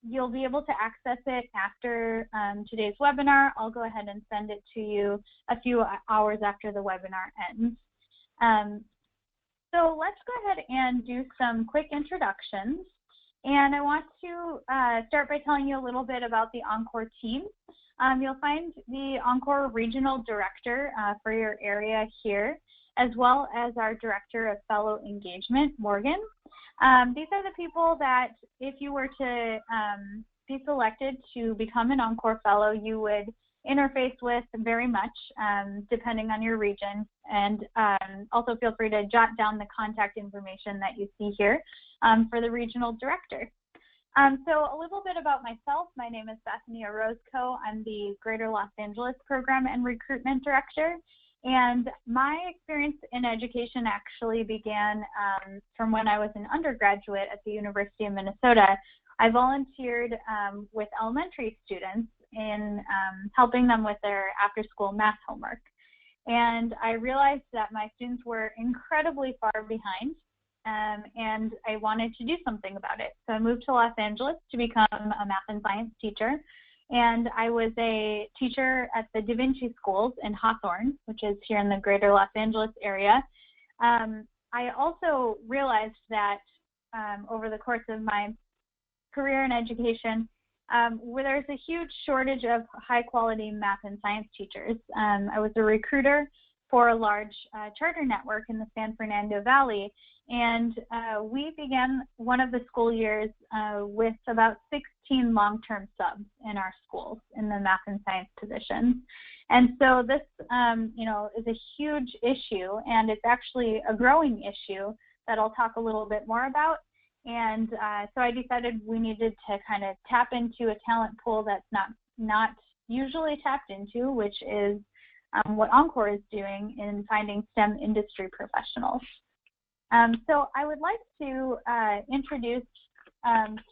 you'll be able to access it after today's webinar. I'll go ahead and send it to you a few hours after the webinar ends. So let's go ahead and do some quick introductions. And I want to start by telling you a little bit about the Encore team. You'll find the Encore Regional Director for your area here, as well as our Director of Fellow Engagement, Morgan. These are the people that, if you were to be selected to become an Encore Fellow, you would interface with very much, depending on your region. And also feel free to jot down the contact information that you see here for the Regional Director. So a little bit about myself. My name is Bethany Orozco. I'm the Greater Los Angeles Program and Recruitment Director. And my experience in education actually began from when I was an undergraduate at the University of Minnesota. I volunteered with elementary students in helping them with their after-school math homework. And I realized that my students were incredibly far behind, and I wanted to do something about it. So I moved to Los Angeles to become a math and science teacher. And I was a teacher at the Da Vinci Schools in Hawthorne, which is here in the greater Los Angeles area. I also realized that over the course of my career in education, where there's a huge shortage of high-quality math and science teachers. I was a recruiter for a large charter network in the San Fernando Valley, and we began one of the school years with about 16 long-term subs in our schools in the math and science positions. And so this, you know, is a huge issue, and it's actually a growing issue that I'll talk a little bit more about. And so I decided we needed to kind of tap into a talent pool that's not usually tapped into, which is what Encore is doing in finding STEM industry professionals. So I would like to introduce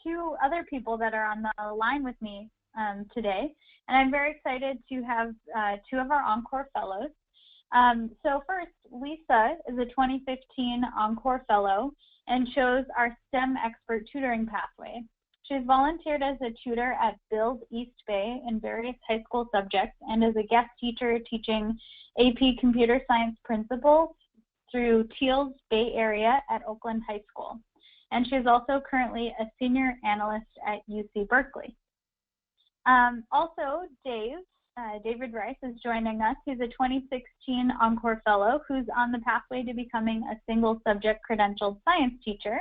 two other people that are on the line with me today. And I'm very excited to have two of our Encore Fellows. So first, Lisa is a 2015 Encore Fellow and chose our STEM expert tutoring pathway. She's volunteered as a tutor at Build East Bay in various high school subjects and as a guest teacher teaching AP Computer Science Principles through Teal's Bay Area at Oakland High School. And she's also currently a senior analyst at UC Berkeley. Also, David Rice is joining us. He's a 2016 Encore Fellow who's on the pathway to becoming a single subject credentialed science teacher.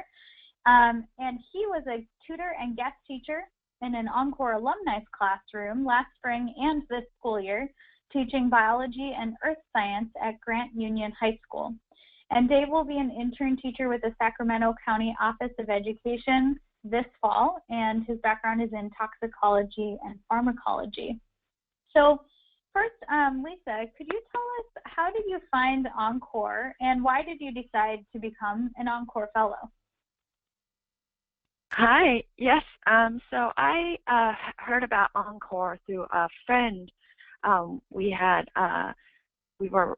And he was a tutor and guest teacher in an Encore alumni classroom last spring and this school year, teaching biology and earth science at Grant Union High School. And Dave will be an intern teacher with the Sacramento County Office of Education this fall, and his background is in toxicology and pharmacology. So first, Lisa, could you tell us, how did you find Encore and why did you decide to become an Encore Fellow? Hi, yes, so I heard about Encore through a friend. We were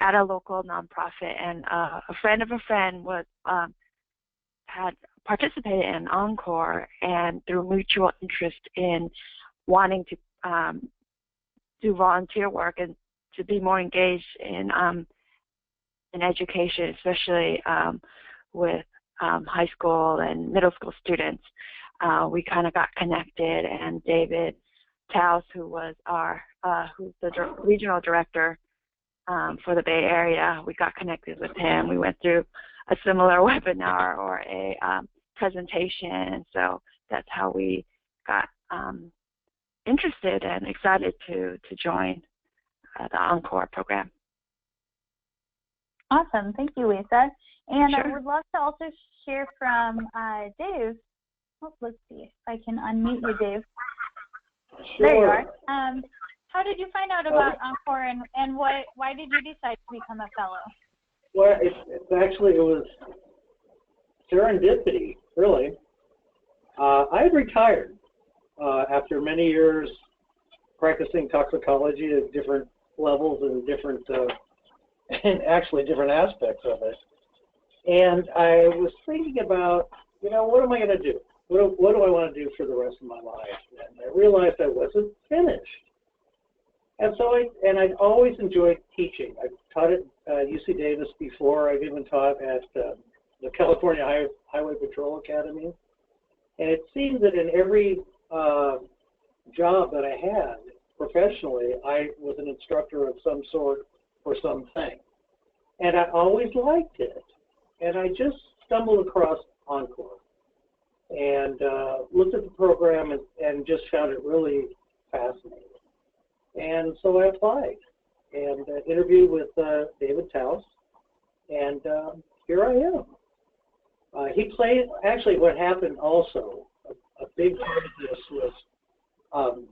at a local nonprofit, and a friend of a friend was had participated in Encore, and through mutual interest in wanting to do volunteer work and to be more engaged in education, especially with high school and middle school students, we kind of got connected, and David Taus, who was who's the regional director for the Bay Area, we got connected with him. We went through a similar webinar or a presentation, and so that's how we got interested and excited to join the Encore program. Awesome, thank you, Lisa. And Sure. I would love to also hear from Dave. Oh, let's see if I can unmute you, Dave. Sure. There you are. How did you find out about Encore, and why did you decide to become a fellow? Well, it was serendipity, really. I had retired after many years practicing toxicology at different levels and different aspects of it. And I was thinking about, what am I going to do? what do I want to do for the rest of my life? And I realized I wasn't finished. And so I'd always enjoyed teaching. I've taught at UC Davis before. I've even taught at the California Highway Patrol Academy. And it seemed that in every job that I had professionally, I was an instructor of some sort for something. And I always liked it. And I just stumbled across Encore and looked at the program and just found it really fascinating. And so I applied and interviewed with David Taus, and here I am. He played, actually what happened also, a big part of this was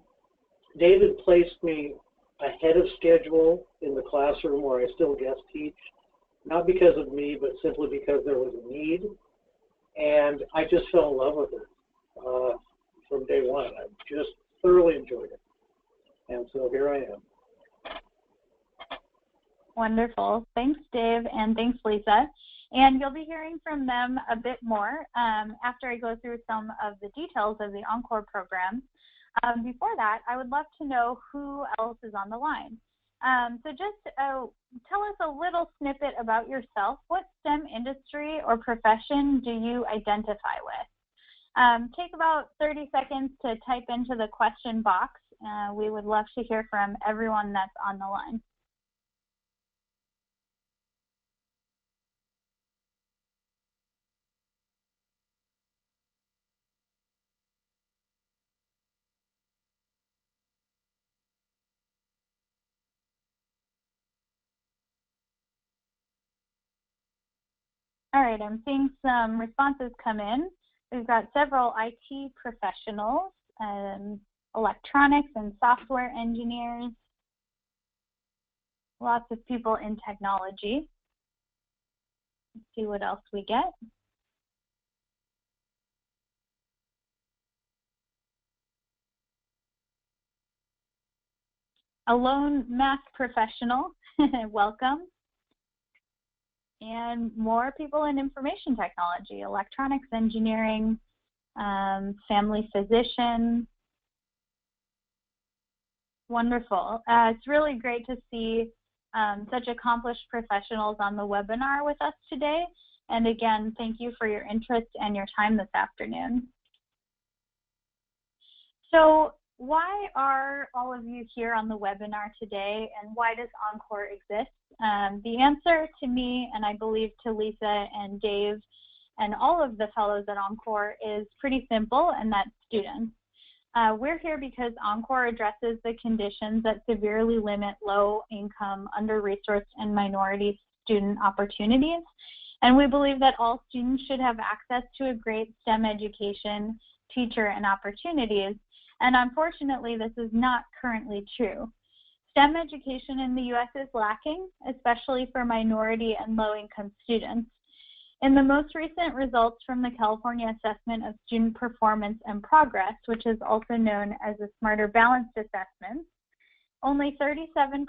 David placed me ahead of schedule in the classroom where I still guest teach, not because of me, but simply because there was a need. And I just fell in love with it from day one. I just thoroughly enjoyed it. And so here I am. Wonderful. Thanks, Dave, and thanks, Lisa. And you'll be hearing from them a bit more after I go through some of the details of the Encore program. Before that, I would love to know who else is on the line. So just tell us a little snippet about yourself. What STEM industry or profession do you identify with? Take about 30 seconds to type into the question box. We would love to hear from everyone that's on the line. All right, I'm seeing some responses come in. We've got several IT professionals, electronics and software engineers, lots of people in technology. Let's see what else we get. A lone math professional, welcome. And more people in information technology, electronics engineering, family physician. Wonderful. It's really great to see such accomplished professionals on the webinar with us today. And again, thank you for your interest and your time this afternoon. So why are all of you here on the webinar today, and why does Encore exist? The answer to me, and I believe to Lisa and Dave and all of the fellows at Encore, is pretty simple, and that's students. We're here because Encore addresses the conditions that severely limit low-income, under-resourced, and minority student opportunities. And we believe that all students should have access to a great STEM education, teacher, and opportunities. And unfortunately, this is not currently true. STEM education in the U.S. is lacking, especially for minority and low-income students. In the most recent results from the California Assessment of Student Performance and Progress, which is also known as the Smarter Balanced Assessment, only 37%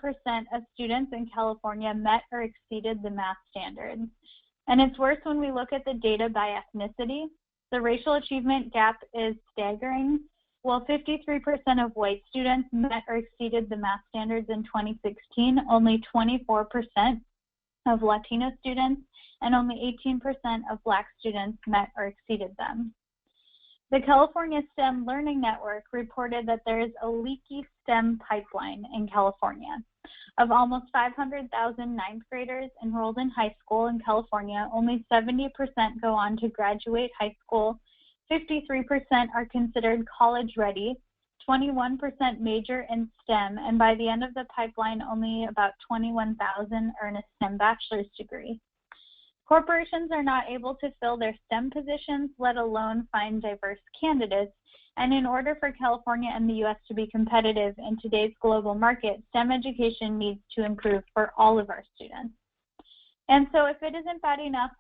of students in California met or exceeded the math standards. And it's worse when we look at the data by ethnicity. The racial achievement gap is staggering. While 53% of white students met or exceeded the math standards in 2016, only 24% of Latino students and only 18% of Black students met or exceeded them. The California STEM Learning Network reported that there is a leaky STEM pipeline in California. Of almost 500,000 ninth graders enrolled in high school in California, only 70% go on to graduate high school, 53% are considered college ready, 21% major in STEM, and by the end of the pipeline, only about 21,000 earn a STEM bachelor's degree. Corporations are not able to fill their STEM positions, let alone find diverse candidates, and in order for California and the U.S. to be competitive in today's global market, STEM education needs to improve for all of our students. And so if it isn't bad enough,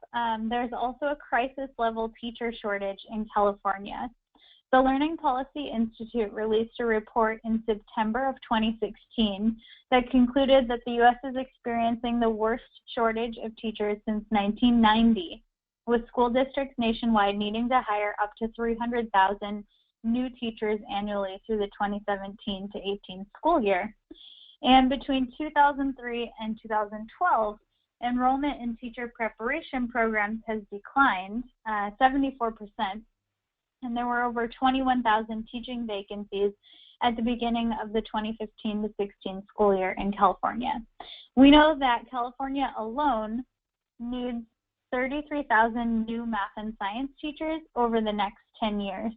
there's also a crisis-level teacher shortage in California. The Learning Policy Institute released a report in September of 2016 that concluded that the U.S. is experiencing the worst shortage of teachers since 1990. with school districts nationwide needing to hire up to 300,000 new teachers annually through the 2017 to 18 school year. And between 2003 and 2012, enrollment in teacher preparation programs has declined 74%, and there were over 21,000 teaching vacancies at the beginning of the 2015 to 16 school year in California. We know that California alone needs 33,000 new math and science teachers over the next 10 years.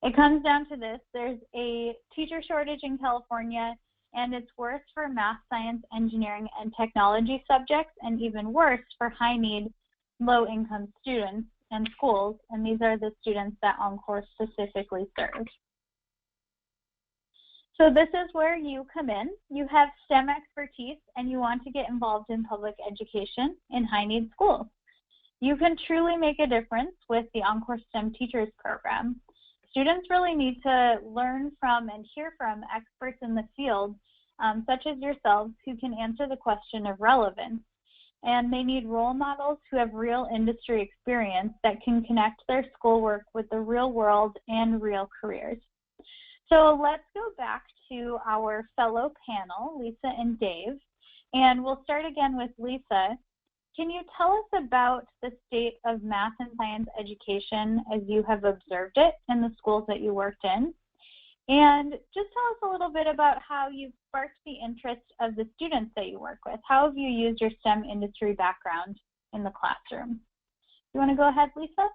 It comes down to this: there's a teacher shortage in California, and it's worse for math, science, engineering, and technology subjects, and even worse for high-need, low-income students and schools, and these are the students that Encore specifically serves. So this is where you come in. You have STEM expertise, and you want to get involved in public education in high-need schools. You can truly make a difference with the Encore STEM Teachers Program. Students really need to learn from and hear from experts in the field, such as yourselves, who can answer the question of relevance. And they need role models who have real industry experience that can connect their schoolwork with the real world and real careers. So let's go back to our fellow panel, Lisa and Dave, and we'll start again with Lisa. Can you tell us about the state of math and science education as you have observed it in the schools that you worked in? And just tell us a little bit about how you've sparked the interest of the students that you work with. How have you used your STEM industry background in the classroom? You want to go ahead, Lisa?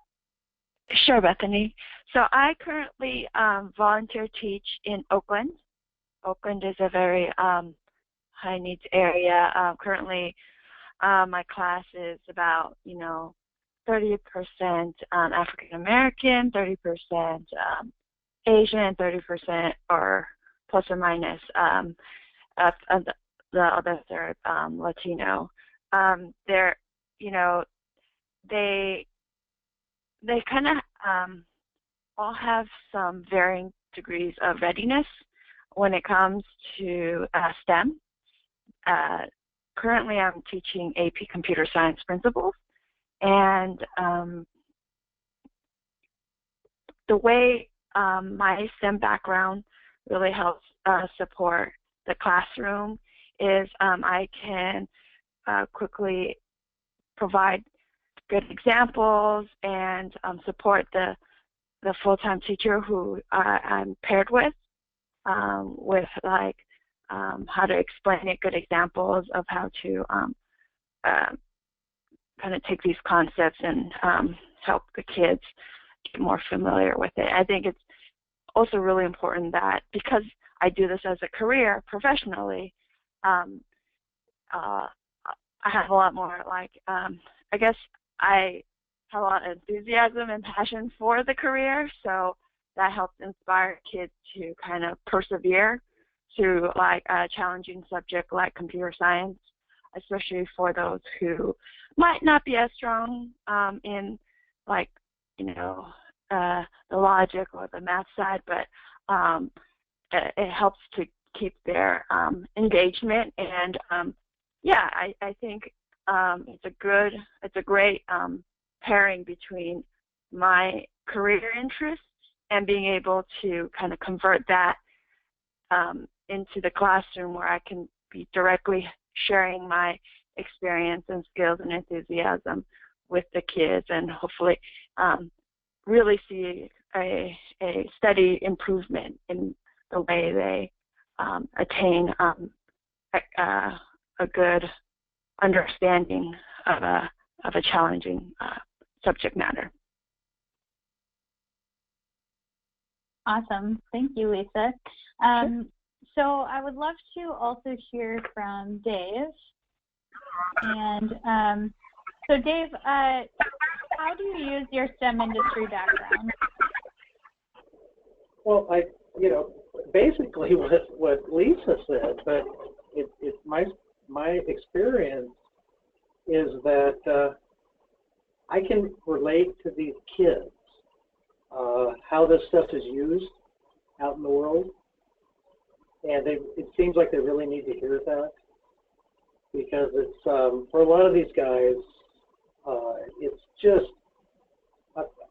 Sure, Bethany. So I currently volunteer teach in Oakland. Oakland is a very high needs area. Currently, my class is about, 30% African American, 30% Asian, 30% or plus or minus the other third Latino. They're, they kind of all have some varying degrees of readiness when it comes to STEM. Currently, I'm teaching AP Computer Science Principles, and the way my STEM background really helps support the classroom is I can quickly provide good examples and support the full-time teacher who I'm paired with like how to explain it, good examples of how to kind of take these concepts and help the kids get more familiar with it. I think it's also really important that because I do this as a career professionally, I have a lot more I guess I have a lot of enthusiasm and passion for the career, so that helps inspire kids to kind of persevere through a challenging subject like computer science, especially for those who might not be as strong in the logic or the math side, but it helps to keep their engagement. And I think it's a great pairing between my career interests and being able to kind of convert that into the classroom where I can be directly sharing my experience and skills and enthusiasm with the kids, and hopefully really see a steady improvement in the way they attain a good understanding of a challenging subject matter. Awesome. Thank you, Lisa. Sure. So I would love to also hear from Dave. And so Dave, how do you use your STEM industry background? Well, basically what Lisa said, but it's my experience is that I can relate to these kids, how this stuff is used out in the world, and it seems like they really need to hear that, because it's for a lot of these guys, it's just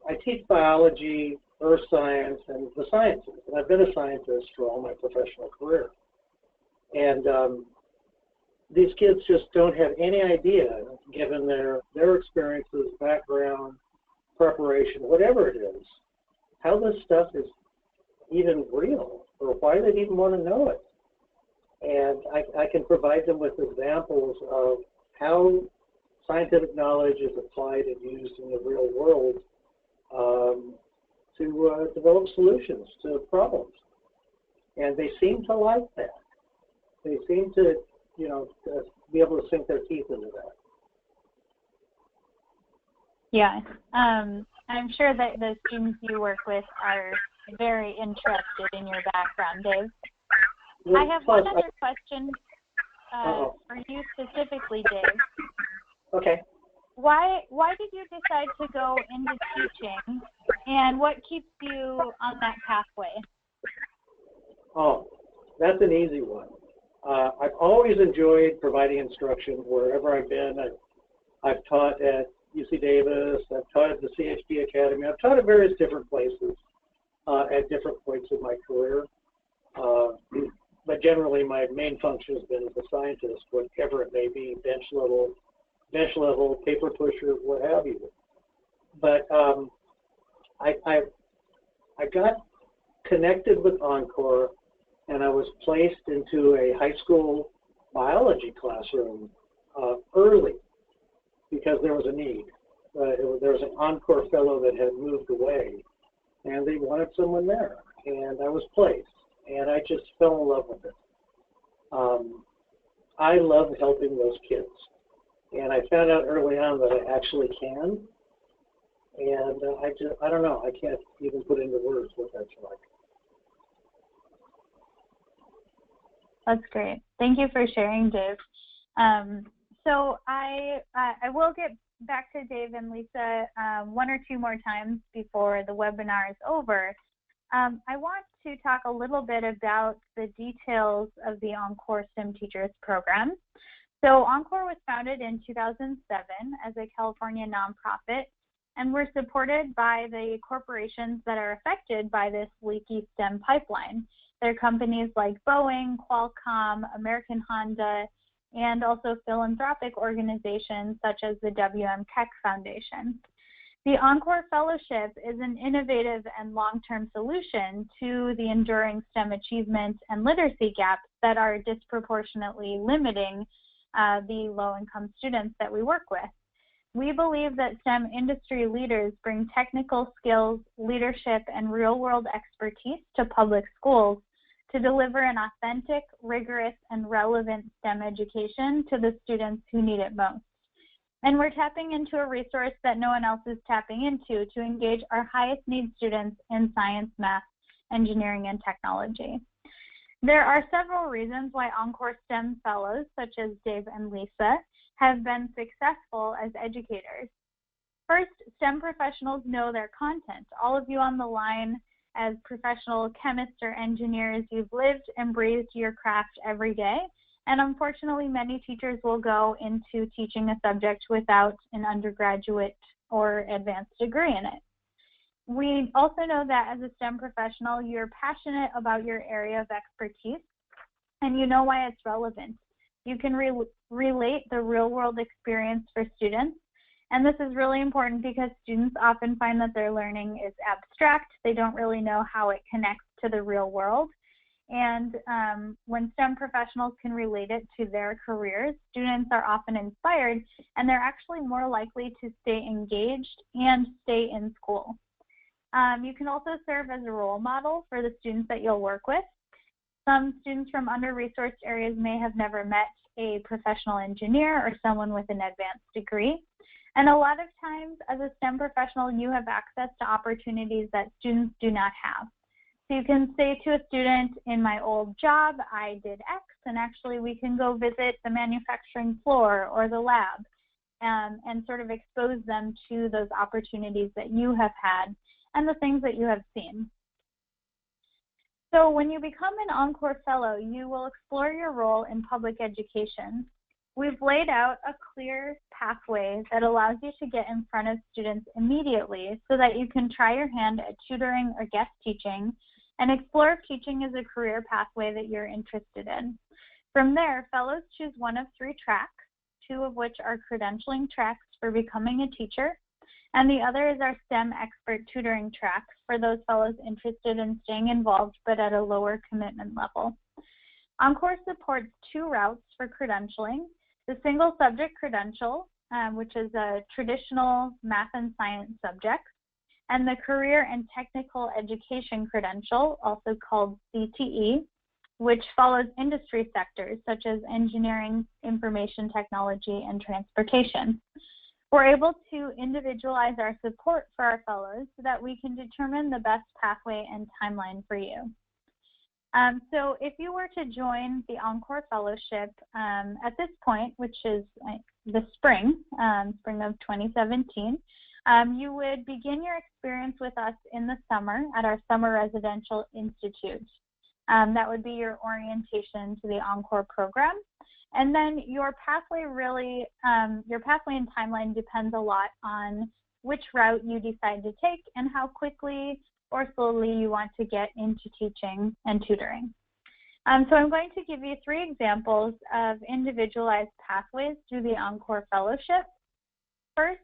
I teach biology, earth science, and the sciences. And I've been a scientist for all my professional career. And these kids just don't have any idea, given their experiences, background, preparation, whatever it is, how this stuff is even real, or why they even want to know it. And I can provide them with examples of how scientific knowledge is applied and used in the real world to develop solutions to problems. And they seem to like that. They seem to, be able to sink their teeth into that. Yeah, I'm sure that the students you work with are very interested in your background, Dave. Well, I have one other question for you specifically, Dave. Okay. Why did you decide to go into teaching, and what keeps you on that pathway? Oh, that's an easy one. I've always enjoyed providing instruction wherever I've been. I've taught at UC Davis, I've taught at the CHD Academy, I've taught at various different places at different points in my career. But generally my main function has been as a scientist, whatever it may be, bench level, paper pusher, what have you. But I got connected with Encore, and I was placed into a high school biology classroom early because there was a need. There was an Encore Fellow that had moved away, and they wanted someone there, and I was placed, and I just fell in love with it. I love helping those kids, and I found out early on that I actually can, and I don't know, I can't even put into words what that's like. That's great. Thank you for sharing, Dave. So I will get back to Dave and Lisa one or two more times before the webinar is over. I want to talk a little bit about the details of the Encore STEM Teachers Program. So Encore was founded in 2007 as a California nonprofit, and we're supported by the corporations that are affected by this leaky STEM pipeline. They're companies like Boeing, Qualcomm, American Honda, and also philanthropic organizations such as the WM Keck Foundation. The Encore Fellowship is an innovative and long-term solution to the enduring STEM achievement and literacy gaps that are disproportionately limiting the low-income students that we work with. We believe that STEM industry leaders bring technical skills, leadership, and real-world expertise to public schools to deliver an authentic, rigorous, and relevant STEM education to the students who need it most. And we're tapping into a resource that no one else is tapping into to engage our highest need students in science, math, engineering, and technology. There are several reasons why Encore STEM Fellows, such as Dave and Lisa, have been successful as educators. First, STEM professionals know their content. All of you on the line as professional chemists or engineers, you've lived and breathed your craft every day. And unfortunately, many teachers will go into teaching a subject without an undergraduate or advanced degree in it. We also know that as a STEM professional, you're passionate about your area of expertise, and you know why it's relevant. You can relate the real-world experience for students. And this is really important because students often find that their learning is abstract. They don't really know how it connects to the real world. And when STEM professionals can relate it to their careers, students are often inspired, and they're actually more likely to stay engaged and stay in school. You can also serve as a role model for the students that you'll work with. Some students from under-resourced areas may have never met a professional engineer or someone with an advanced degree. And a lot of times, as a STEM professional, you have access to opportunities that students do not have. So you can say to a student, in my old job, I did X, and actually we can go visit the manufacturing floor or the lab and sort of expose them to those opportunities that you have had and the things that you have seen. So when you become an Encore Fellow, you will explore your role in public education. we've laid out a clear pathway that allows you to get in front of students immediately so that you can try your hand at tutoring or guest teaching and explore if teaching is a career pathway that you're interested in. From there, fellows choose one of 3 tracks, 2 of which are credentialing tracks for becoming a teacher, and the other is our STEM expert tutoring track for those fellows interested in staying involved but at a lower commitment level. Encore supports 2 routes for credentialing: the single subject credential, which is a traditional math and science subject, and the career and technical education credential, also called CTE, which follows industry sectors such as engineering, information technology, and transportation. We're able to individualize our support for our fellows so that we can determine the best pathway and timeline for you. So if you were to join the Encore Fellowship at this point, which is the spring of 2017, you would begin your experience with us in the summer at our Summer Residential Institute. That would be your orientation to the Encore program. And then your pathway and timeline depends a lot on which route you decide to take and how quickly or slowly you want to get into teaching and tutoring. So I'm going to give you 3 examples of individualized pathways through the Encore Fellowship. First,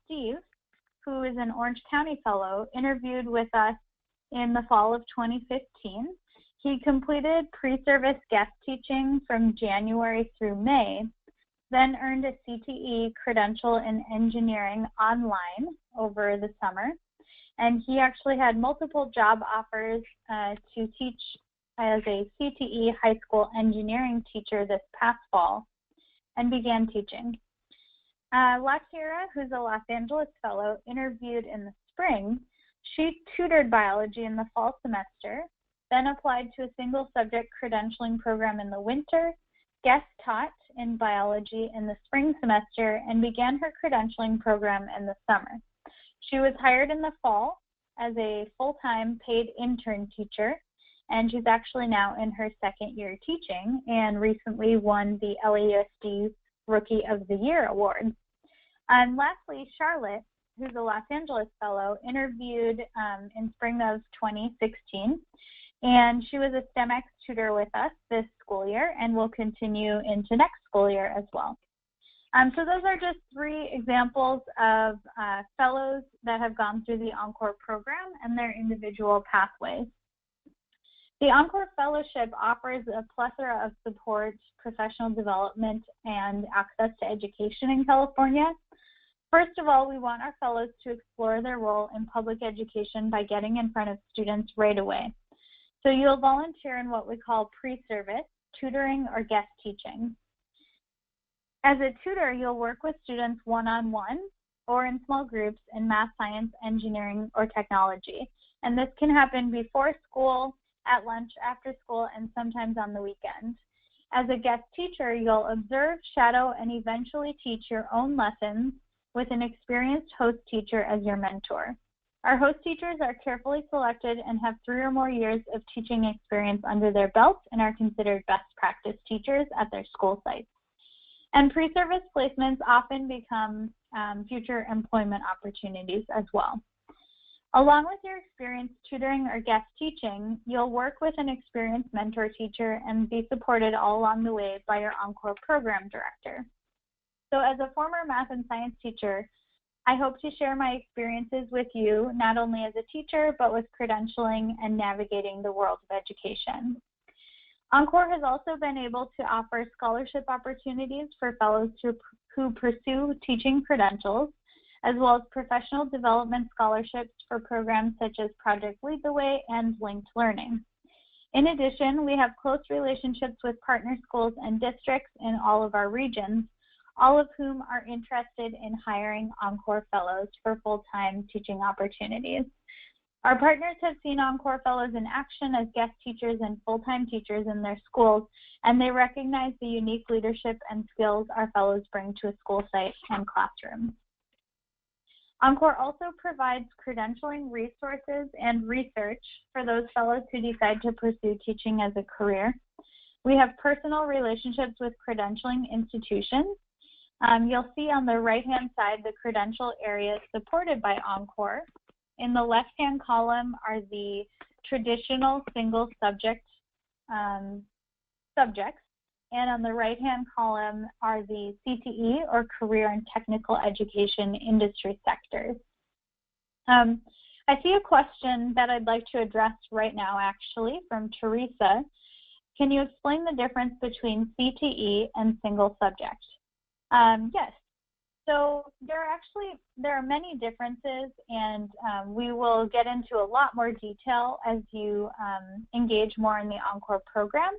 Steve, who is an Orange County Fellow, interviewed with us in the fall of 2015. He completed pre-service guest teaching from January through May, then earned a CTE credential in engineering online over the summer, and he actually had multiple job offers to teach as a CTE high school engineering teacher this past fall and began teaching. La Tierra, who's a Los Angeles Fellow, interviewed in the spring. She tutored biology in the fall semester, then applied to a single subject credentialing program in the winter, guest taught in biology in the spring semester, and began her credentialing program in the summer. She was hired in the fall as a full-time paid intern teacher, and she's actually now in her 2nd year teaching and recently won the LAUSD Rookie of the Year award. And lastly, Charlotte, who's a Los Angeles Fellow, interviewed in spring of 2016, and she was a STEMX tutor with us this school year and will continue into next school year as well. So those are just 3 examples of fellows that have gone through the Encore program and their individual pathways. The Encore Fellowship offers a plethora of support, professional development, and access to education in California. First of all, we want our fellows to explore their role in public education by getting in front of students right away. So you'll volunteer in what we call pre-service, tutoring, or guest teaching. As a tutor, you'll work with students one-on-one or in small groups in math, science, engineering, or technology. And this can happen before school, at lunch, after school, and sometimes on the weekend. As a guest teacher, you'll observe, shadow, and eventually teach your own lessons with an experienced host teacher as your mentor. Our host teachers are carefully selected and have 3 or more years of teaching experience under their belts and are considered best practice teachers at their school sites. And pre-service placements often become future employment opportunities as well. Along with your experience tutoring or guest teaching, you'll work with an experienced mentor teacher and be supported all along the way by your Encore program director. So as a former math and science teacher, I hope to share my experiences with you, not only as a teacher, but with credentialing and navigating the world of education. Encore has also been able to offer scholarship opportunities for fellows who pursue teaching credentials, as well as professional development scholarships for programs such as Project Lead the Way and Linked Learning. In addition, we have close relationships with partner schools and districts in all of our regions, all of whom are interested in hiring Encore Fellows for full-time teaching opportunities. Our partners have seen Encore Fellows in action as guest teachers and full-time teachers in their schools, and they recognize the unique leadership and skills our fellows bring to a school site and classrooms. Encore also provides credentialing resources and research for those fellows who decide to pursue teaching as a career. We have personal relationships with credentialing institutions. You'll see on the right-hand side the credential areas supported by Encore. In the left-hand column are the traditional single subject subjects, and on the right-hand column are the CTE, or career and technical education industry sectors. I see a question that I'd like to address right now, actually, from Teresa. Can you explain the difference between CTE and single subject? Yes. So there are many differences, and we will get into a lot more detail as you engage more in the Encore program.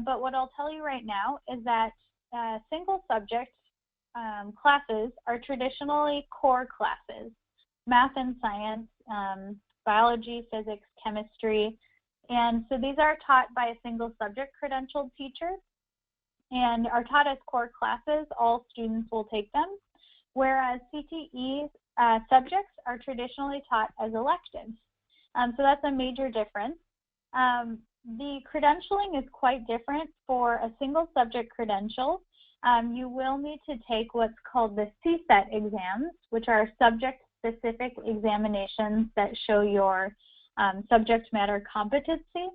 But what I'll tell you right now is that single subject classes are traditionally core classes: math and science, biology, physics, chemistry. And so these are taught by a single subject credentialed teacher and are taught as core classes. All students will take them, whereas CTE subjects are traditionally taught as electives. So that's a major difference. The credentialing is quite different. For a single subject credential, you will need to take what's called the CSET exams, which are subject-specific examinations that show your subject matter competency.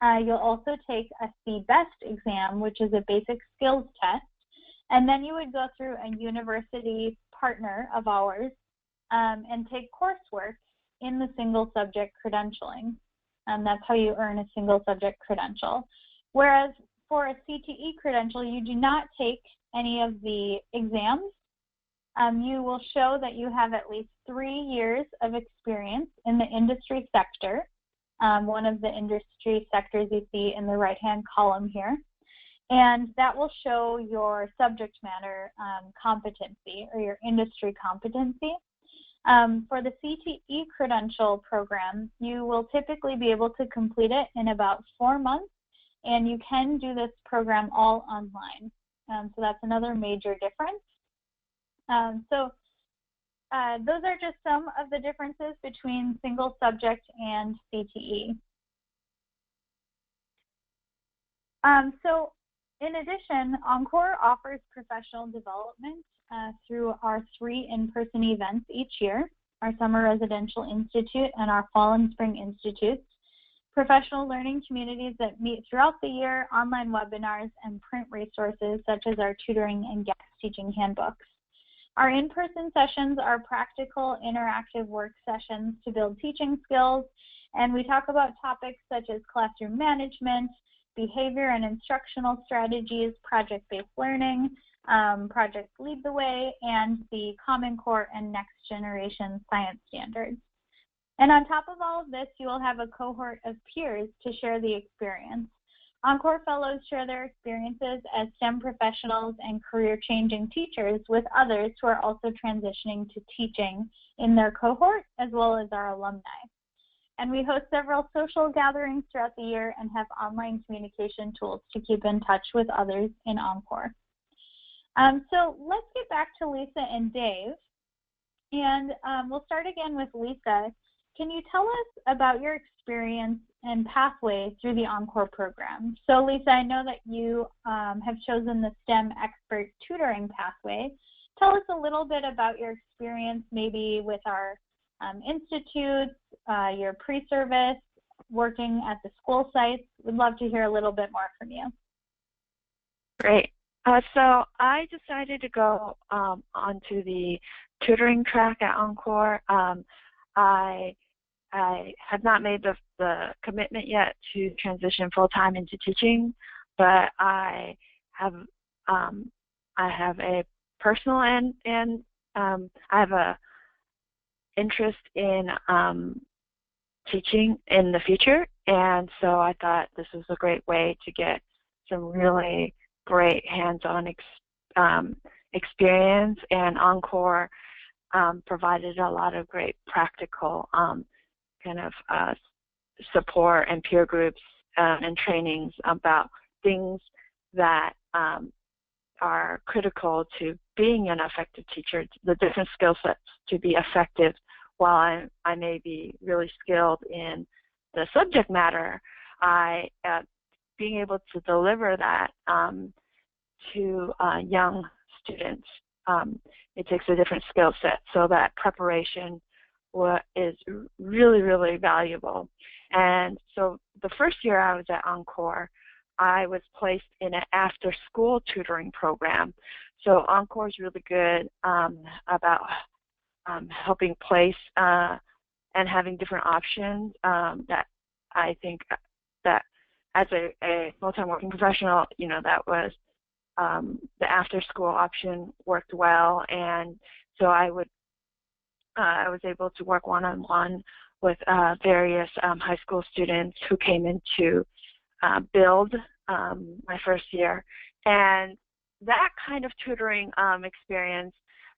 You'll also take a CBEST exam, which is a basic skills test, and then you would go through a university partner of ours and take coursework in the single subject credentialing. That's how you earn a single subject credential. Whereas for a CTE credential, you do not take any of the exams. You will show that you have at least 3 years of experience in the industry sector, one of the industry sectors you see in the right-hand column here. And that will show your subject matter competency, or your industry competency. For the CTE credential program, you will typically be able to complete it in about 4 months, and you can do this program all online. So that's another major difference. Those are just some of the differences between single subject and CTE. So in addition, Encore offers professional development through our 3 in-person events each year: our Summer Residential Institute and our Fall and Spring Institutes, professional learning communities that meet throughout the year, online webinars, and print resources such as our tutoring and guest teaching handbooks. Our in-person sessions are practical, interactive work sessions to build teaching skills, and we talk about topics such as classroom management, behavior and instructional strategies, project-based learning, Project Lead the Way, and the Common Core and Next Generation Science Standards. And on top of all of this, you will have a cohort of peers to share the experience. Encore Fellows share their experiences as STEM professionals and career-changing teachers with others who are also transitioning to teaching in their cohort, as well as our alumni. And we host several social gatherings throughout the year and have online communication tools to keep in touch with others in Encore. So let's get back to Lisa and Dave. And we'll start again with Lisa. Can you tell us about your experience and pathway through the Encore program? So Lisa, I know that you have chosen the STEM expert tutoring pathway. Tell us a little bit about your experience maybe with our institutes, your pre-service, working at the school sites. We'd love to hear a little bit more from you. Great. So I decided to go onto the tutoring track at Encore. I have not made the commitment yet to transition full-time into teaching, but I have a personal and I have a interest in teaching in the future, and so I thought this was a great way to get some really great hands-on experience, and Encore provided a lot of great practical kind of support and peer groups and trainings about things that are critical to being an effective teacher, the different skill sets to be effective. While I may be really skilled in the subject matter, I being able to deliver that to young students, it takes a different skill set. So that preparation is really, really valuable. And so the first year I was at Encore, I was placed in an after-school tutoring program. So Encore is really good about helping place and having different options that I think that as a full-time working professional, you know, that was the after-school option worked well, and so I was able to work one-on-one with various high school students who came in to build my first year. And that kind of tutoring experience,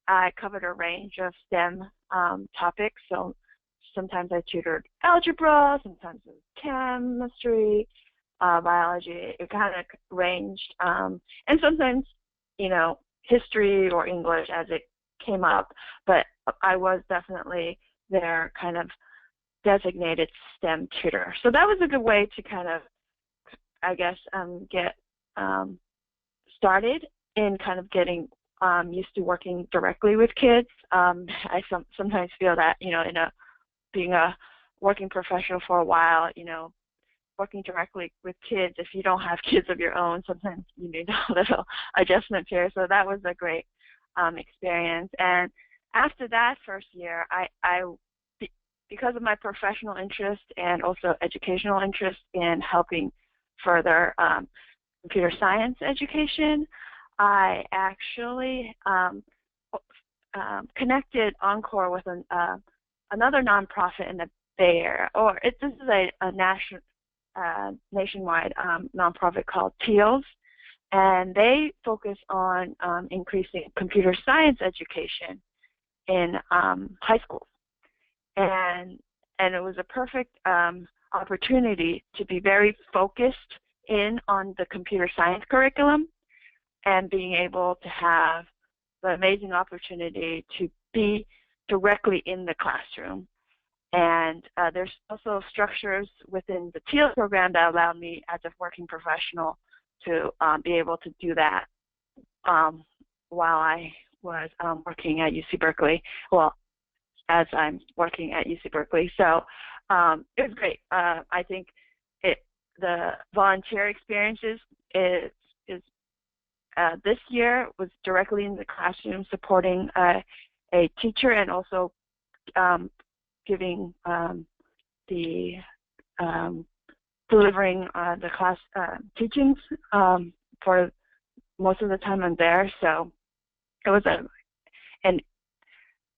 I covered a range of STEM topics. So sometimes I tutored algebra, sometimes it was chemistry, biology. It kind of ranged. And sometimes, you know, history or English as it came up. But I was definitely their kind of designated STEM tutor. So that was a good way to kind of, I guess, get started in kind of getting used to working directly with kids. I sometimes feel that, you know, being a working professional for a while, you know, working directly with kids, if you don't have kids of your own, sometimes you need a little adjustment period. So that was a great experience. And after that first year, because of my professional interest and also educational interest in helping further computer science education, I actually connected Encore with another nonprofit in the Bay Area. This is a nationwide nonprofit called TEALS, and they focus on increasing computer science education in high schools. And it was a perfect opportunity to be very focused in on the computer science curriculum and being able to have the amazing opportunity to be directly in the classroom. And there's also structures within the TEAL program that allow me as a working professional to be able to do that while I was working at UC Berkeley. Well, as I'm working at UC Berkeley. So it was great. I think the volunteer experiences this year was directly in the classroom supporting a teacher and also giving delivering the class teachings for most of the time I'm there. So it was an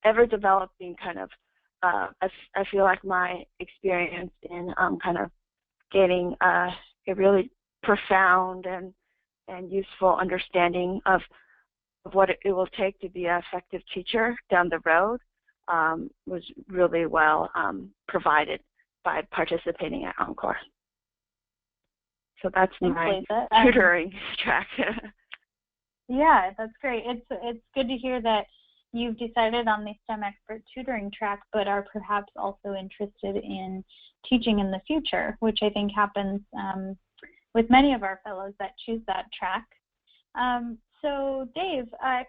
ever-developing kind of, I feel like my experience in kind of gaining a really profound and useful understanding of what it will take to be an effective teacher down the road was really well provided by participating at Encore. So that's my tutoring track. Yeah, that's great. It's good to hear that you've decided on the STEM expert tutoring track, but are perhaps also interested in teaching in the future, which I think happens with many of our fellows that choose that track. So Dave,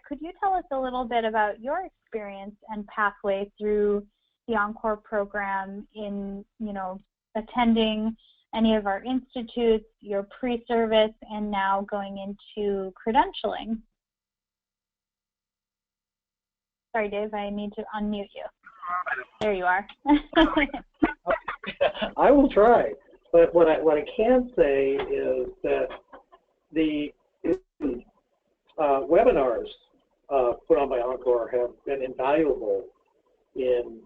could you tell us a little bit about your experience and pathway through the Encore program in, you know, attending any of our institutes, your pre-service, and now going into credentialing? Sorry, Dave, I need to unmute you. There you are. I will try, but what I can say is that the webinars put on by Encore have been invaluable in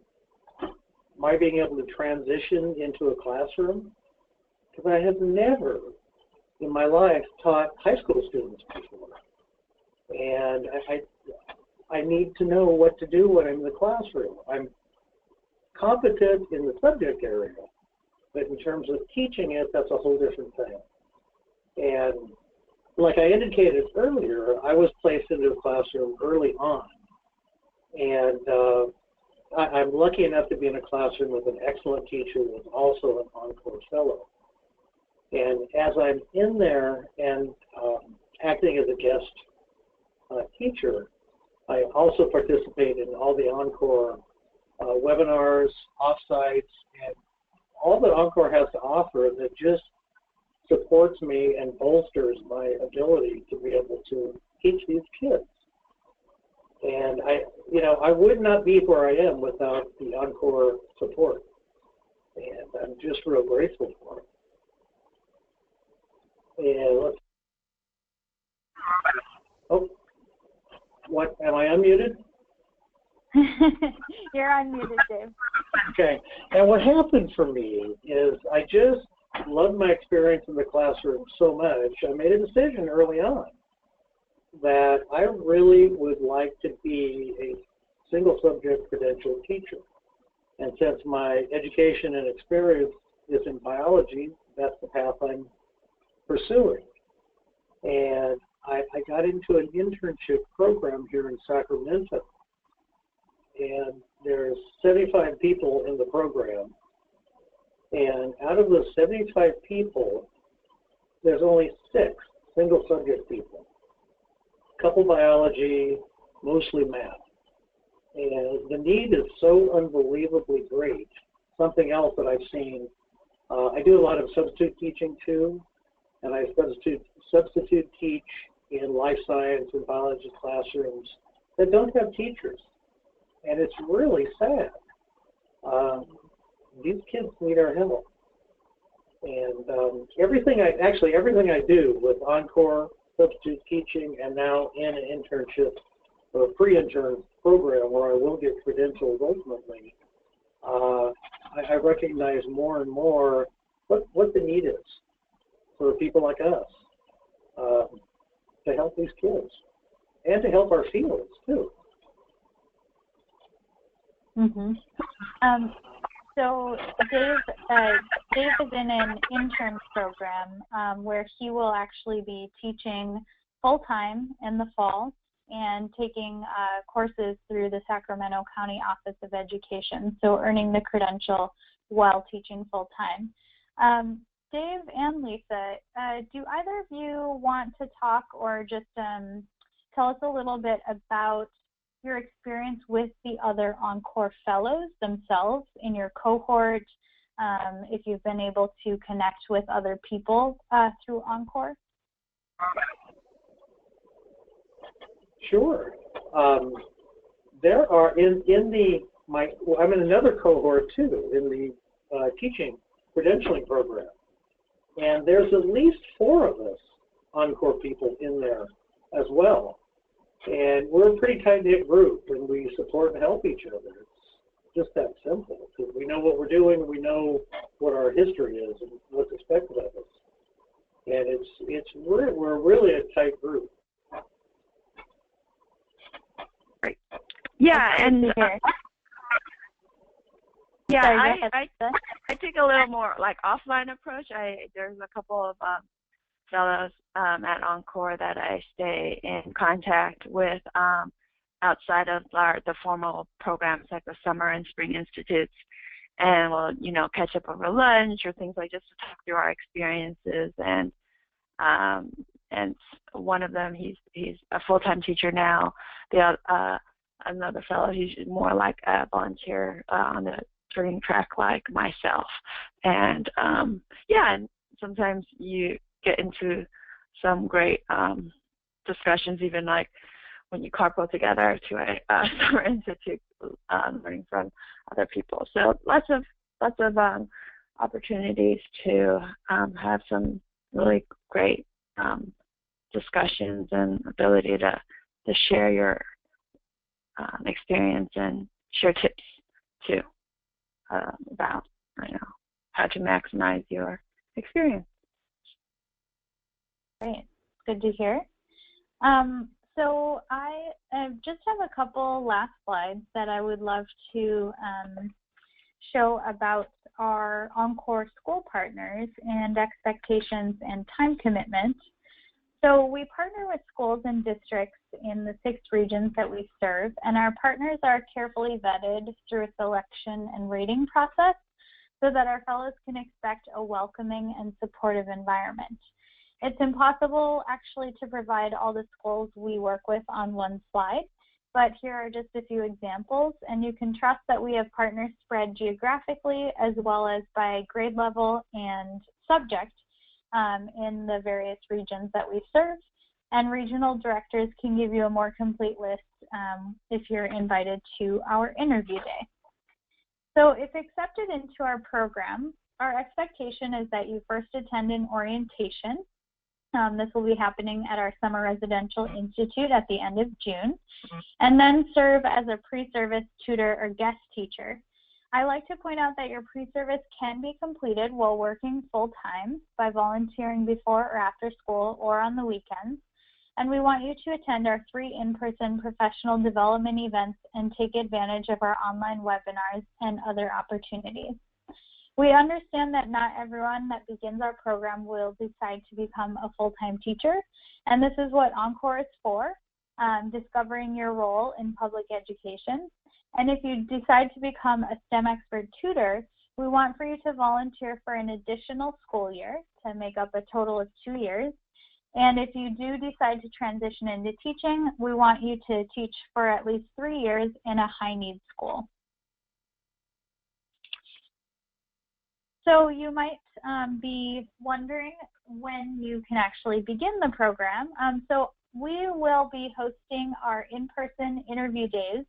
my being able to transition into a classroom, because I have never in my life taught high school students before, and I need to know what to do when I'm in the classroom. I'm competent in the subject area, but in terms of teaching it, that's a whole different thing. And like I indicated earlier, I was placed into a classroom early on, and I'm lucky enough to be in a classroom with an excellent teacher who is also an Encore Fellow. And as I'm in there and acting as a guest teacher, I also participate in all the Encore webinars, offsites, and all that Encore has to offer that just supports me and bolsters my ability to be able to teach these kids. And I would not be where I am without the Encore support. And I'm just real grateful for it. And let's, oh, what, am I unmuted? You're unmuted, Dave. Okay. And what happened for me is I just loved my experience in the classroom so much, I made a decision early on that I really would like to be a single subject credentialed teacher. And since my education and experience is in biology, that's the path I'm pursuing. And I got into an internship program here in Sacramento. And there's 75 people in the program. And out of those 75 people, there's only 6 single subject people. A couple biology, mostly math. And the need is so unbelievably great. Something else that I've seen, I do a lot of substitute teaching too, and I substitute teach in life science and biology classrooms that don't have teachers. And it's really sad. These kids need our help. And everything I do with Encore, substitute teaching, and now in an internship or a pre-intern program where I will get credentials ultimately, I recognize more and more what the need is for people like us to help these kids and to help our fields too. Mm-hmm. So Dave is in an intern program where he will actually be teaching full-time in the fall and taking courses through the Sacramento County Office of Education, so earning the credential while teaching full-time. Dave and Lisa, do either of you want to talk or just tell us a little bit about your experience with the other Encore Fellows themselves in your cohort, if you've been able to connect with other people through Encore? Sure. There are I'm in another cohort too, in the teaching credentialing program. And there's at least 4 of us Encore people in there as well. And we're a pretty tight-knit group, and we support and help each other. It's just that simple. Because we know what we're doing, and we know what our history is and what's expected of us. And we're really a tight group. Great. Yeah, and I take a little more like offline approach. There's a couple of fellows at Encore that I stay in contact with outside of the formal programs like the summer and spring institutes, and we'll catch up over lunch or things like just to talk through our experiences. And one of them, he's a full-time teacher now. Another fellow, he's more like a volunteer on the tutoring track like myself. And and sometimes you get into some great discussions, even like when you carpool together to a summer institute, learning from other people. So lots of opportunities to have some really great discussions and ability to share your experience and share tips too about how to maximize your experience. Great, good to hear. So I just have a couple last slides that I would love to show about our Encore school partners and expectations and time commitment. So we partner with schools and districts in the 6 regions that we serve, and our partners are carefully vetted through a selection and rating process. so that our fellows can expect a welcoming and supportive environment. It's impossible actually to provide all the schools we work with on one slide, but here are just a few examples, and you can trust that we have partners spread geographically as well as by grade level and subject in the various regions that we serve, and regional directors can give you a more complete list if you're invited to our interview day. So if accepted into our program, our expectation is that you first attend an orientation. This will be happening at our Summer Residential Institute at the end of June, and then serve as a pre-service tutor or guest teacher. I like to point out that your pre-service can be completed while working full-time by volunteering before or after school or on the weekends, and we want you to attend our 3 in-person professional development events and take advantage of our online webinars and other opportunities. We understand that not everyone that begins our program will decide to become a full-time teacher, and this is what Encore is for, discovering your role in public education. And if you decide to become a STEM expert tutor, we want for you to volunteer for an additional school year to make up a total of 2 years. And if you do decide to transition into teaching, we want you to teach for at least 3 years in a high-need school. So you might be wondering when you can actually begin the program. So we will be hosting our in-person interview days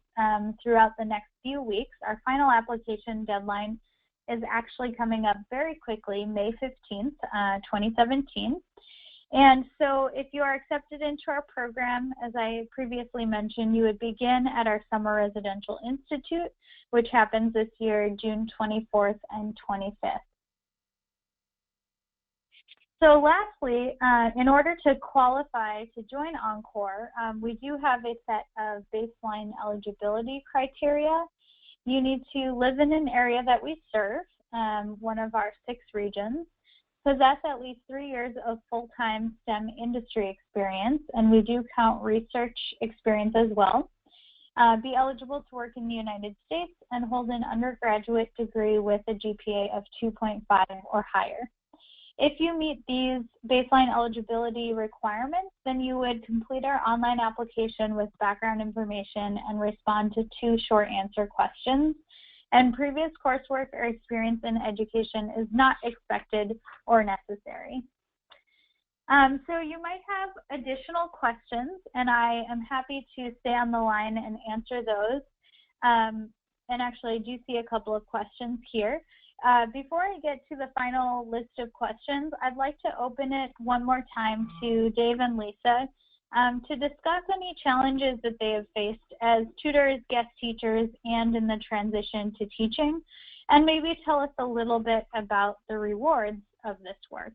throughout the next few weeks. Our final application deadline is actually coming up very quickly, May 15th, 2017. And so if you are accepted into our program, as I previously mentioned, you would begin at our Summer Residential Institute, which happens this year, June 24th and 25th. So lastly, in order to qualify to join Encore, we do have a set of baseline eligibility criteria. You need to live in an area that we serve, one of our 6 regions, possess at least 3 years of full-time STEM industry experience, and we do count research experience as well, be eligible to work in the United States, and hold an undergraduate degree with a GPA of 2.5 or higher. If you meet these baseline eligibility requirements, then you would complete our online application with background information and respond to 2 short answer questions. And previous coursework or experience in education is not expected or necessary. So you might have additional questions, and I am happy to stay on the line and answer those. And actually, I do see a couple of questions here. Before I get to the final list of questions, I'd like to open it one more time to Dave and Lisa to discuss any challenges that they have faced as tutors, guest teachers, and in the transition to teaching, and maybe tell us a little bit about the rewards of this work.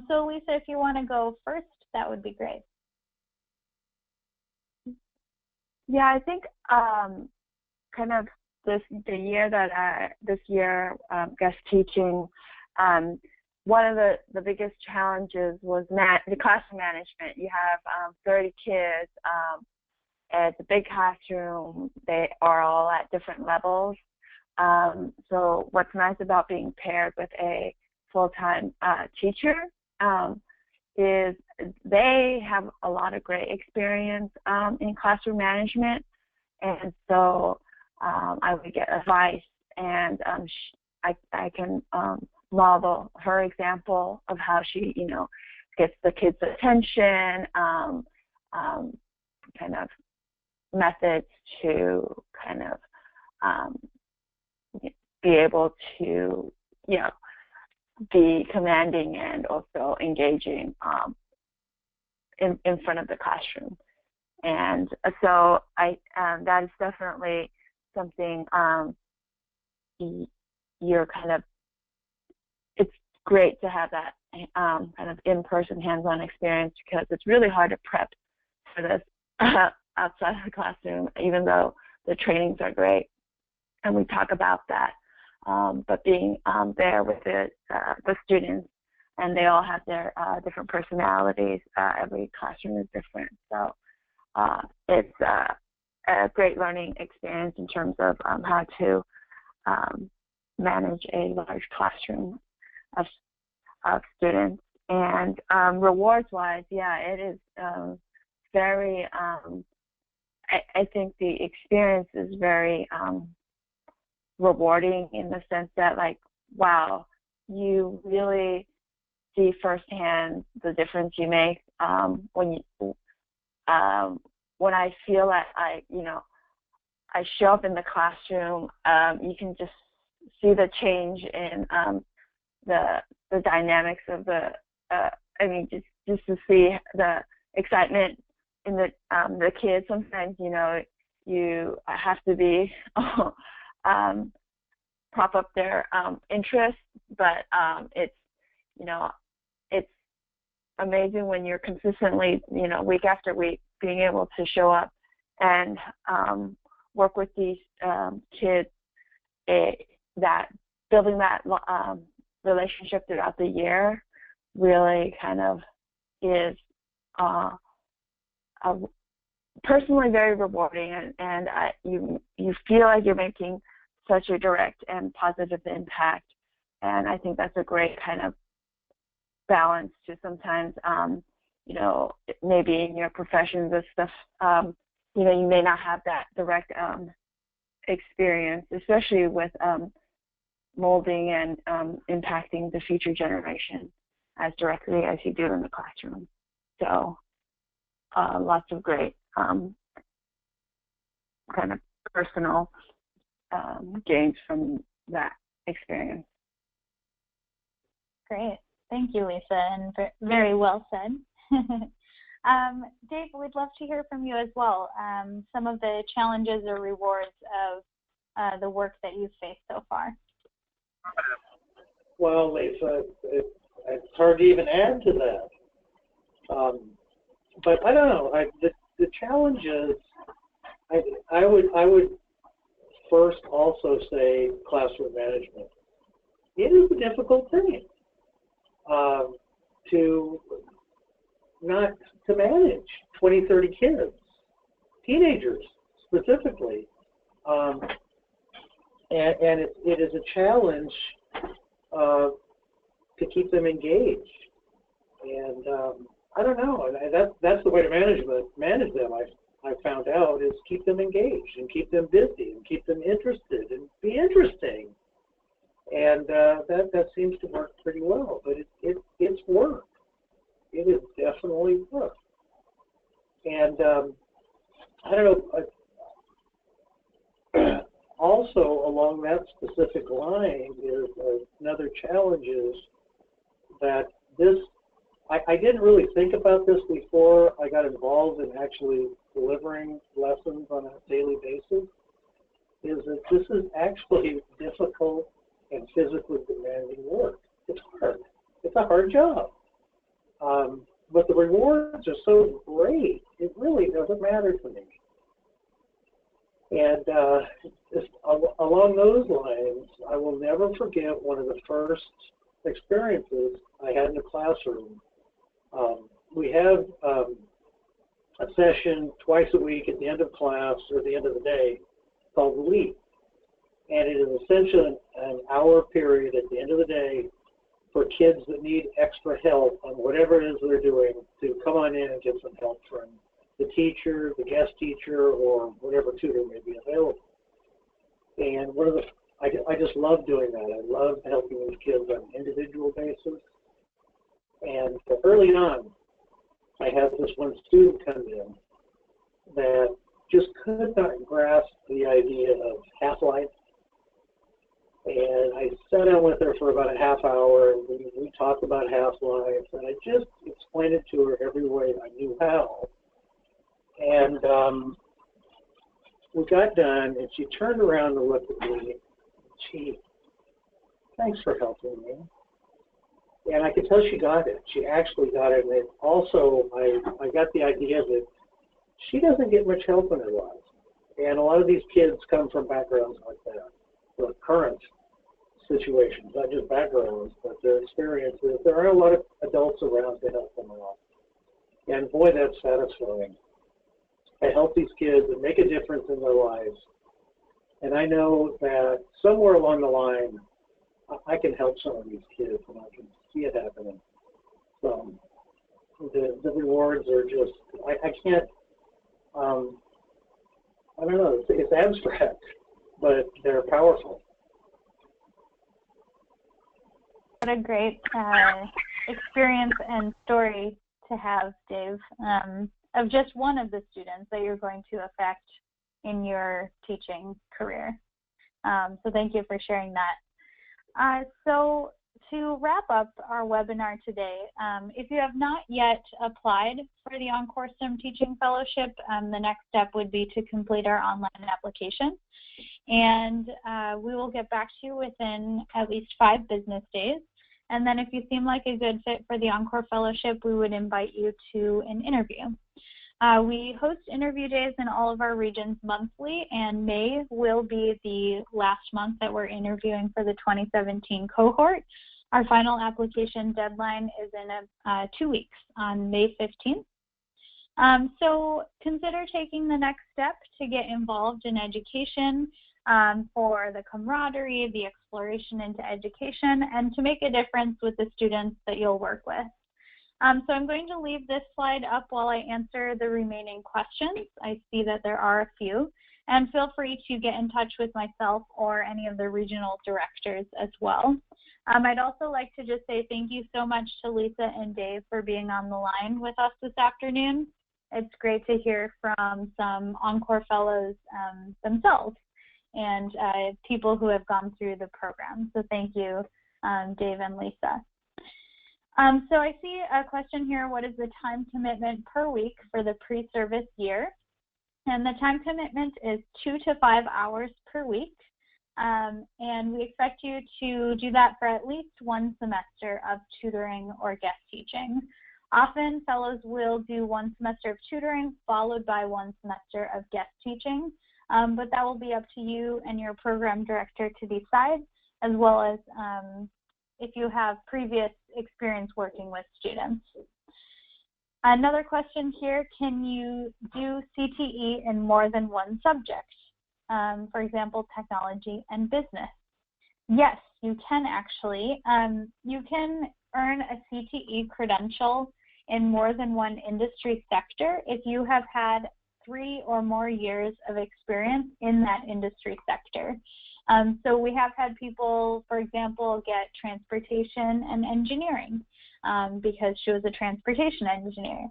So Lisa, if you want to go first, that would be great. Yeah, I think kind of this year guest teaching, one of the biggest challenges was the classroom management. You have 30 kids. It's a big classroom. They are all at different levels. So what's nice about being paired with a full-time teacher is they have a lot of great experience in classroom management, and so I would get advice, and I can model her example of how she, gets the kids' attention, kind of methods to kind of be able to, be commanding and also engaging in front of the classroom. And so that is definitely something you're kind of, it's great to have that kind of in-person hands-on experience, because it's really hard to prep for this outside of the classroom, even though the trainings are great, and we talk about that. But being there with the students, and they all have their different personalities. Every classroom is different, so it's a great learning experience in terms of how to manage a large classroom of students. And rewards-wise, yeah, it is very, I think the experience is very rewarding in the sense that, like, wow, you really see firsthand the difference you make when I feel that I show up in the classroom. You can just see the change in the dynamics of just to see the excitement in the kids. Sometimes, you have to be prop up their interest, but it's amazing when you're consistently, week after week, being able to show up and work with these kids, that building that relationship throughout the year really kind of is personally very rewarding, and you feel like you're making such a direct and positive impact. And I think that's a great kind of balance to sometimes, maybe in your professions and stuff, you may not have that direct experience, especially with molding and impacting the future generation as directly as you do in the classroom. So lots of great kind of personal gains from that experience. Great. Thank you, Lisa, and very well said. Dave, we'd love to hear from you as well, some of the challenges or rewards of the work that you've faced so far. Well, Lisa, it's hard to even add to that. But I don't know. The challenges, I would first also say classroom management. It is a difficult thing to manage 20, 30 kids, teenagers specifically, and it is a challenge to keep them engaged. And I don't know, that's the way to manage them. I found out is keep them engaged and keep them busy and keep them interested and be interesting. And that seems to work pretty well, but it's work. It is definitely work. And I don't know. Also, along that specific line is another challenge is that I didn't really think about this before I got involved in actually delivering lessons on a daily basis, is that this is actually difficult and physically demanding work. It's hard. It's a hard job. But the rewards are so great, it really doesn't matter to me. And along those lines, I will never forget one of the first experiences I had in the classroom. We have a session twice a week at the end of class or the end of the day called LEAP. And it is essentially an hour period at the end of the day for kids that need extra help on whatever it is they're doing to come on in and get some help from the teacher, the guest teacher, or whatever tutor may be available. And I just love doing that. I love helping these kids on an individual basis. And early on, I had this one student come in that just could not grasp the idea of half-life. And I sat down with her for about a half hour, and we talked about half-life, and I just explained it to her every way I knew how. And we got done, and she turned around and looked at me. Gee, thanks for helping me. And I could tell she got it. She actually got it. And also, I got the idea that she doesn't get much help in her life. And a lot of these kids come from backgrounds like that, the current situations, not just backgrounds, but their experiences. There aren't a lot of adults around to help them out. And boy, that's satisfying. I help these kids and make a difference in their lives. And I know that somewhere along the line, I can help some of these kids, and I can see it happening. So the rewards are just, I can't, I don't know, it's abstract, but they're powerful. What a great experience and story to have, Dave, of just one of the students that you're going to affect in your teaching career. So thank you for sharing that. So to wrap up our webinar today, if you have not yet applied for the Encore STEM Teaching Fellowship, the next step would be to complete our online application. And we will get back to you within at least 5 business days. And then if you seem like a good fit for the Encore Fellowship, we would invite you to an interview. We host interview days in all of our regions monthly, and May will be the last month that we're interviewing for the 2017 cohort. Our final application deadline is in 2 weeks on May 15th. So consider taking the next step to get involved in education for the camaraderie, the exploration into education, and to make a difference with the students that you'll work with. So I'm going to leave this slide up while I answer the remaining questions. I see that there are a few, and feel free to get in touch with myself or any of the regional directors as well. I'd also like to just say thank you so much to Lisa and Dave for being on the line with us this afternoon. It's great to hear from some Encore Fellows themselves and people who have gone through the program. So thank you, Dave and Lisa. So I see a question here, what is the time commitment per week for the pre-service year? And the time commitment is 2 to 5 hours per week. And we expect you to do that for at least 1 semester of tutoring or guest teaching. Often fellows will do 1 semester of tutoring followed by 1 semester of guest teaching, but that will be up to you and your program director to decide, as well as if you have previous experience working with students. Another question here, can you do CTE in more than 1 subject? For example, technology and business. Yes, you can actually. You can earn a CTE credential in more than 1 industry sector if you have had 3 or more years of experience in that industry sector. So we have had people, for example, get transportation and engineering because she was a transportation engineer.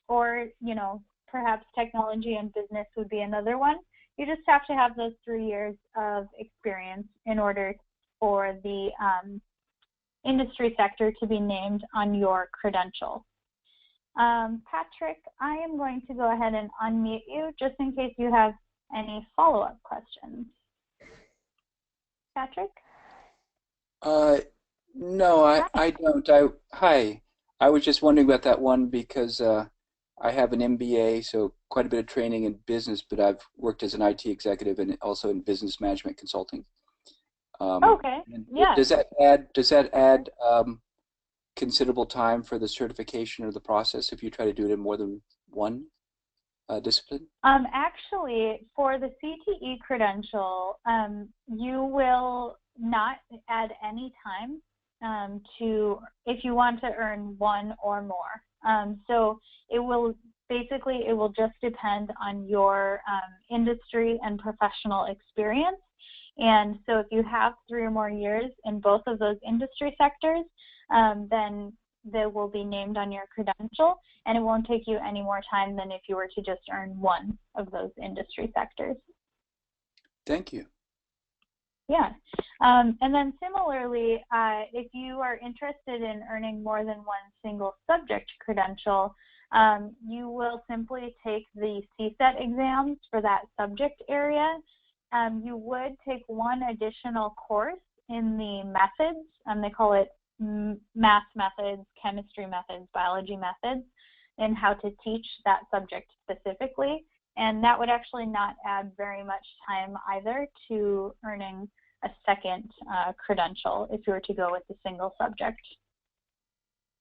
Or, you know, perhaps technology and business would be another one. You just have to have those 3 years of experience in order for the industry sector to be named on your credential. Patrick, I am going to go ahead and unmute you just in case you have any follow-up questions. Patrick? No, I don't. Hi. I was just wondering about that one because I have an MBA, so quite a bit of training in business, but I've worked as an IT executive and also in business management consulting. Okay. Yeah. Does that add considerable time for the certification or the process if you try to do it in more than 1 discipline? Actually, for the CTE credential, you will not add any time if you want to earn 1 or more. So it will just depend on your industry and professional experience. And so if you have 3 or more years in both of those industry sectors, then they will be named on your credential, and it won't take you any more time than if you were to just earn 1 of those industry sectors. Thank you. Yeah. And then similarly, if you are interested in earning more than 1 single subject credential, you will simply take the CSET exams for that subject area. You would take 1 additional course in the methods, they call it math methods, chemistry methods, biology methods, and how to teach that subject specifically. And that would actually not add very much time either to earning a second credential if you were to go with a single subject.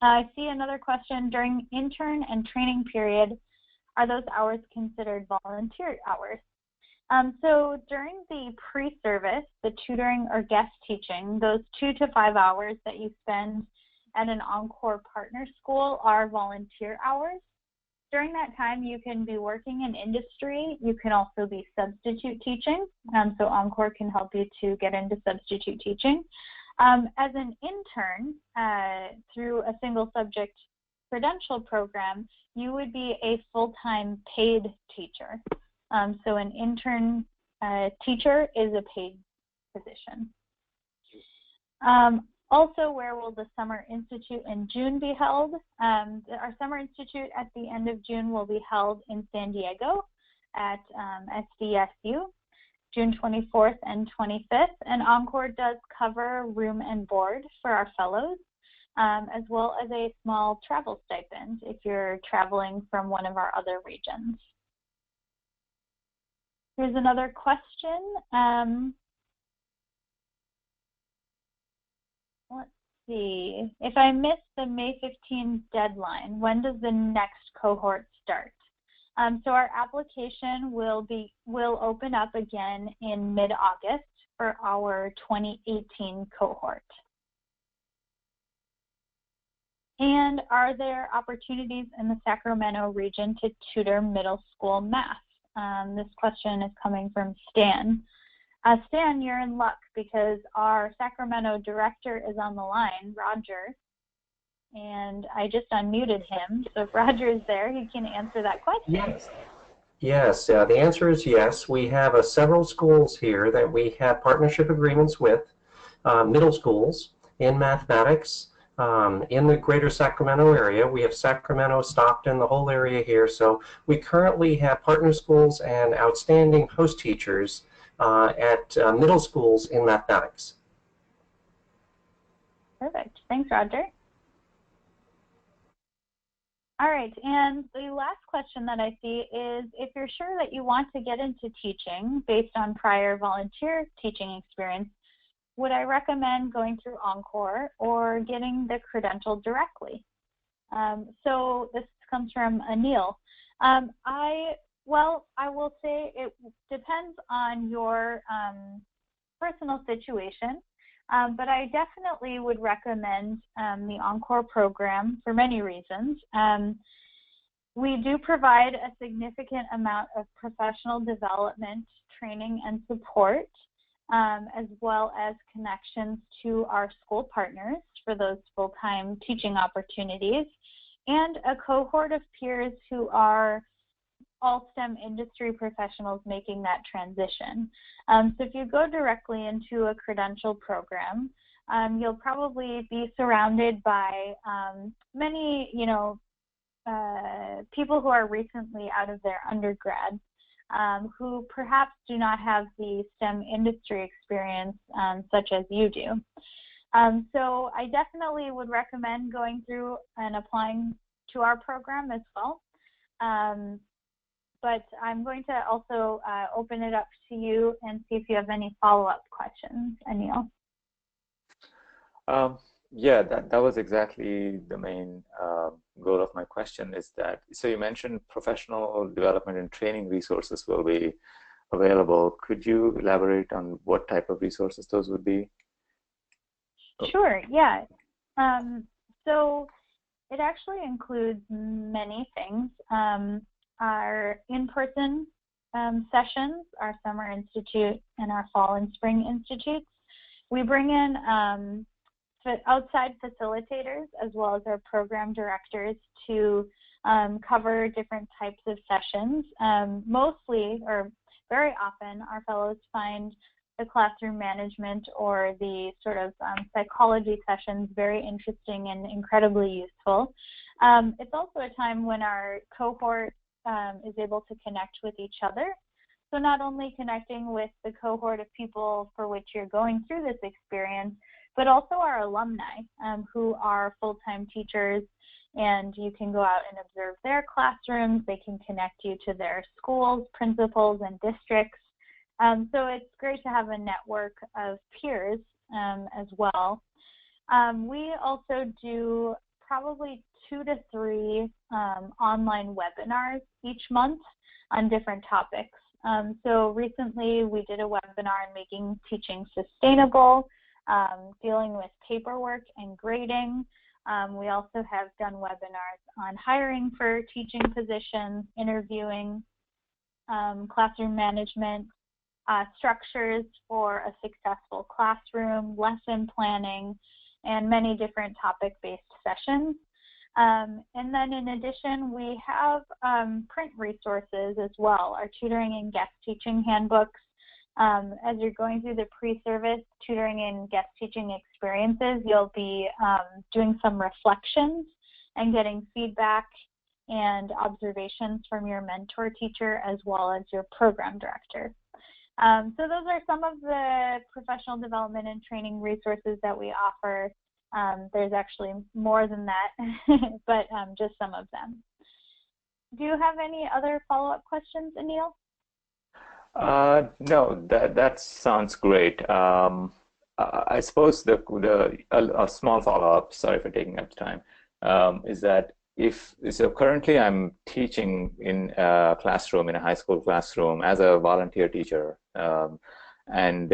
I see another question. During intern and training period, are those hours considered volunteer hours? So during the pre-service, the tutoring or guest teaching, those 2 to 5 hours that you spend at an Encore partner school are volunteer hours. During that time, you can be working in industry. You can also be substitute teaching. So Encore can help you to get into substitute teaching. As an intern, through a single subject credential program, you would be a full-time paid teacher. So an intern teacher is a paid position. Also, where will the Summer Institute in June be held? Our Summer Institute at the end of June will be held in San Diego at SDSU, June 24th and 25th. And Encore does cover room and board for our fellows, as well as a small travel stipend if you're traveling from one of our other regions. Here's another question. Let's see. If I miss the May 15 deadline, when does the next cohort start? So our application will open up again in mid-August for our 2018 cohort. And are there opportunities in the Sacramento region to tutor middle school math? This question is coming from Stan. Stan, you're in luck because our Sacramento director is on the line, Roger, and I just unmuted him. So if Roger is there, he can answer that question. Yes, the answer is yes. We have several schools here that we have partnership agreements with, middle schools in mathematics. In the greater Sacramento area, we have Sacramento, Stockton, the whole area here. So we currently have partner schools and outstanding host teachers at middle schools in mathematics. Perfect. Thanks, Roger. All right, and the last question that I see is, if you're sure that you want to get into teaching based on prior volunteer teaching experience, would I recommend going through Encore or getting the credential directly? So this comes from Anil. I will say it depends on your personal situation, but I definitely would recommend the Encore program for many reasons. We do provide a significant amount of professional development, training, and support, as well as connections to our school partners for those full-time teaching opportunities, and a cohort of peers who are all STEM industry professionals making that transition. So if you go directly into a credential program, you'll probably be surrounded by many, people who are recently out of their undergrad, who perhaps do not have the STEM industry experience such as you do. So I definitely would recommend going through and applying to our program as well. But I'm going to also open it up to you and see if you have any follow-up questions, Anil. Yeah, that was exactly the main goal of my question, is that, so you mentioned professional development and training resources will be available. Could you elaborate on what type of resources those would be? Sure, yeah. So it actually includes many things. Our in-person sessions, our Summer Institute, and our Fall and Spring Institutes. We bring in outside facilitators as well as our program directors to cover different types of sessions. Mostly, or very often, our fellows find the classroom management or the sort of psychology sessions very interesting and incredibly useful. It's also a time when our cohort is able to connect with each other. So not only connecting with the cohort of people for which you're going through this experience, but also our alumni who are full-time teachers, and you can go out and observe their classrooms. They can connect you to their schools, principals, and districts. So it's great to have a network of peers as well. We also do probably 2 to 3 online webinars each month on different topics. So recently we did a webinar on making teaching sustainable, dealing with paperwork and grading. We also have done webinars on hiring for teaching positions, interviewing, classroom management, structures for a successful classroom, lesson planning, and many different topic-based sessions. And then in addition, we have print resources as well, our tutoring and guest teaching handbooks. As you're going through the pre-service tutoring and guest teaching experiences, you'll be doing some reflections and getting feedback and observations from your mentor teacher as well as your program director. So those are some of the professional development and training resources that we offer. There's actually more than that, but just some of them. Do you have any other follow-up questions, Anil? No, that sounds great. I suppose a small follow-up, sorry for taking up the time, is that so currently I'm teaching in a classroom, in a high school classroom as a volunteer teacher, and